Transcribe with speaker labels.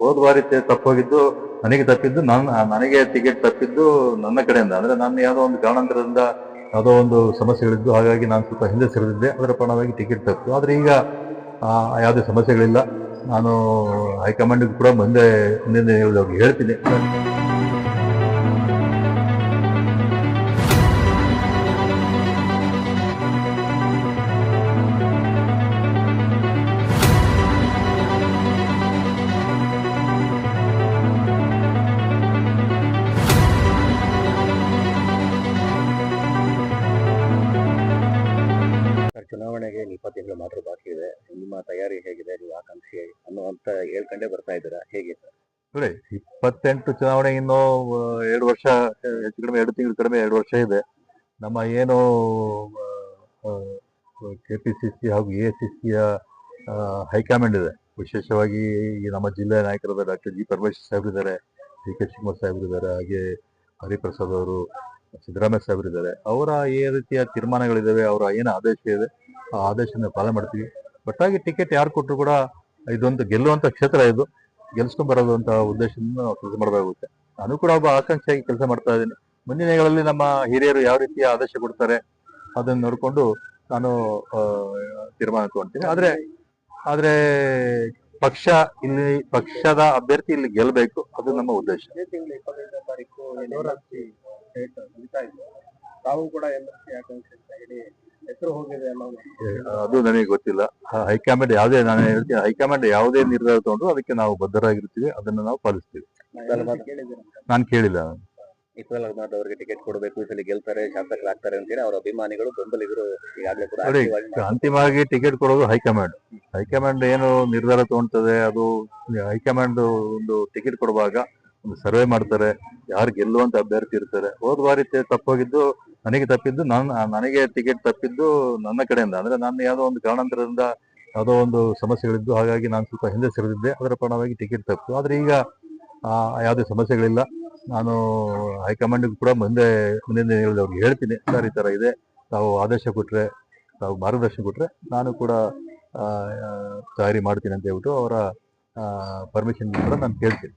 Speaker 1: ಹೋದ ಬಾರಿ ತಪ್ಪೋಗಿದ್ದು ನನಗೆ ತಪ್ಪಿದ್ದು ನನಗೆ ಟಿಕೆಟ್ ತಪ್ಪಿದ್ದು ನನ್ನ ಕಡೆಯಿಂದ. ಅಂದ್ರೆ ನಾನು ಯಾವುದೋ ಒಂದು ಕಾರಣಾಂತರದಿಂದ ಯಾವುದೋ ಒಂದು ಸಮಸ್ಯೆಗಳಿದ್ದು, ಹಾಗಾಗಿ ನಾನು ಸ್ವಲ್ಪ ಹಿಂದೆ ಸರಿದಿದ್ದೆ. ಅದರ ಪರಿಣಾಮವಾಗಿ ಟಿಕೆಟ್ ತಪ್ಪು. ಆದ್ರೆ ಈಗ ಯಾವುದೇ ಸಮಸ್ಯೆಗಳಿಲ್ಲ. ನಾನು ಹೈಕಮಾಂಡ್ ಕೂಡ ಮುಂದೆ ಅವ್ರಿಗೆ ಹೇಳ್ತೀನಿ.
Speaker 2: ಚುನಾವಣೆಗೆ 20 ತಿಂಗಳು ಮಾತ್ರ ಬಾಕಿ ಇದೆ. ನಿಮ್ಮ ತಯಾರಿ ಹೇಗಿದೆ? ನೀವು ಆಕಾಂಕ್ಷಿ ಅನ್ನುವಂತ ಹೇಳ್ಕೊಂಡೇ ಬರ್ತಾ ಇದ್ದೀರಾ, ಹೇಗೆ ಸರ್?
Speaker 1: ನೋಡಿ, 28 ಚುನಾವಣೆ ಇನ್ನೂ 2 ವರ್ಷ, ಹೆಚ್ಚು ಕಡಿಮೆ 2 ತಿಂಗಳು ಕಡಿಮೆ 2 ವರ್ಷ ಇದೆ. ನಮ್ಮ ಏನು KPCC ಹಾಗೂ AICCಯ ಹೈಕಮಾಂಡ್ ಇದೆ. ವಿಶೇಷವಾಗಿ ಈ ನಮ್ಮ ಜಿಲ್ಲೆಯ ನಾಯಕರಾದ ಡಾಕ್ಟರ್ G. ಪರಮೇಶ್ವರ್ ಸಾಹೇಬ್ರಿದ್ದಾರೆ, DK ಶಿವಕುಮಾರ್ ಸಾಹೇಬ್ರಿದ್ದಾರೆ, ಹಾಗೆ ಹರಿಪ್ರಸಾದ್ ಅವರು, ಸಿದ್ದರಾಮಯ್ಯ ಸಾಹೇಬ್ರಿದ್ದಾರೆ. ಅವರ ಈ ರೀತಿಯ ತೀರ್ಮಾನಗಳಿದ್ದಾವೆ, ಅವರ ಏನು ಆದೇಶ ಇದೆ ಆ ಆದೇಶನ ಪಾಲನೆ ಮಾಡ್ತೀವಿ. ಒಟ್ಟಾಗಿ ಟಿಕೆಟ್ ಯಾರು ಕೊಟ್ಟರು ಕೂಡ ಇದೊಂದು ಗೆಲ್ಲುವಂತ ಕ್ಷೇತ್ರ, ಇದು ಗೆಲ್ಸ್ಕೊಂಡ್ ಬರೋದು ಅಂತ ಉದ್ದೇಶದಿಂದ ನಾವು ಕೆಲಸ ಮಾಡಬೇಕಾಗುತ್ತೆ. ನಾನು ಕೂಡ ಒಬ್ಬ ಆಕಾಂಕ್ಷಿಯಾಗಿ ಕೆಲಸ ಮಾಡ್ತಾ ಇದ್ದೀನಿ. ಮುಂದಿನ ದಿನಗಳಲ್ಲಿ ನಮ್ಮ ಹಿರಿಯರು ಯಾವ ರೀತಿಯ ಆದೇಶ ಕೊಡ್ತಾರೆ ಅದನ್ನು ನೋಡಿಕೊಂಡು ನಾನು ತೀರ್ಮಾನ ತಗೊಳ್ತೀನಿ. ಆದ್ರೆ ಪಕ್ಷದ ಅಭ್ಯರ್ಥಿ ಇಲ್ಲಿ ಗೆಲ್ಲಬೇಕು, ಅದು ನಮ್ಮ ಉದ್ದೇಶ.
Speaker 2: ತಿಂಗಳು 25ನೇ ತಾರೀಕು ತಾವು ಕೂಡ ಹೆಸರು ಹೋಗಿದೆ
Speaker 1: ಅದು ನನಗೆ ಗೊತ್ತಿಲ್ಲ. ಹೈಕಮಾಂಡ್ ಯಾವುದೇ, ನಾನು ಹೇಳ್ತೀನಿ, ಹೈಕಮಾಂಡ್ ಯಾವುದೇ ನಿರ್ಧಾರ ತಗೊಂಡ್ರು ಅದಕ್ಕೆ ನಾವು ಬದ್ಧರಾಗಿರ್ತೀವಿ, ಅದನ್ನು ನಾವು ಪಾಲಿಸ್ತೀವಿ. ನಾನು ಕೇಳಿಲ್ಲ.
Speaker 2: ಇಸ್ಮಾಲ್ ಅಹಮದ್ ಅವರಿಗೆ ಟಿಕೆಟ್ ಕೊಡಬೇಕು, ಈ ಸಲ ಗೆಲ್ತಾರೆ, ಶಾಸಕರಾಗ್ತಾರೆ ಅಂತೇಳಿ ಅವರ ಅಭಿಮಾನಿಗಳು ಬೆಂಬಲಿಗರು ಈಗಾಗಲೇ ಕೂಡ
Speaker 1: ನೋಡಿ, ಅಂತಿಮವಾಗಿ ಟಿಕೆಟ್ ಕೊಡೋದು ಹೈಕಮಾಂಡ್ ಏನು ನಿರ್ಧಾರ ತಗೊಳ್ತದೆ, ಅದು ಹೈಕಮಾಂಡ್ ಒಂದು ಟಿಕೆಟ್ ಕೊಡುವಾಗ ಒಂದು ಸರ್ವೆ ಮಾಡ್ತಾರೆ, ಯಾರು ಗೆಲ್ಲುವಂತ ಅಭ್ಯರ್ಥಿ ಇರ್ತಾರೆ. ಹೋದ ಬಾರಿ ತಪ್ಪೋಗಿದ್ದು ನನಗೆ ಟಿಕೆಟ್ ತಪ್ಪಿದ್ದು ನನ್ನ ಕಡೆಯಿಂದ. ಅಂದ್ರೆ ನಾನು ಯಾವುದೋ ಒಂದು ಕಾರಣಾಂತರದಿಂದ ಯಾವುದೋ ಒಂದು ಸಮಸ್ಯೆಗಳಿದ್ದು, ಹಾಗಾಗಿ ನಾನು ಸ್ವಲ್ಪ ಹಿಂದೆ ಸರಿದಿದ್ದೆ. ಅದರ ಪರಿಣಾಮವಾಗಿ ಟಿಕೆಟ್ ತಪ್ಪು. ಆದ್ರೆ ಈಗ ಯಾವುದೇ ಸಮಸ್ಯೆಗಳಿಲ್ಲ. ನಾನು ಹೈಕಮಾಂಡ್ ಕೂಡ ಮುಂದಿನ ಅವ್ರಿಗೆ ಹೇಳ್ತೀನಿ, ಸರ್ ಈ ತರ ಇದೆ, ತಾವು ಆದೇಶ ಕೊಟ್ರೆ, ತಾವು ಮಾರ್ಗದರ್ಶನ ಕೊಟ್ರೆ ನಾನು ಕೂಡ ತಯಾರಿ ಮಾಡ್ತೀನಿ ಅಂತ ಹೇಳ್ಬಿಟ್ಟು ಅವರ ಪರ್ಮಿಷನ್ ಕೂಡ ನಾನು ಕೇಳ್ತೀನಿ.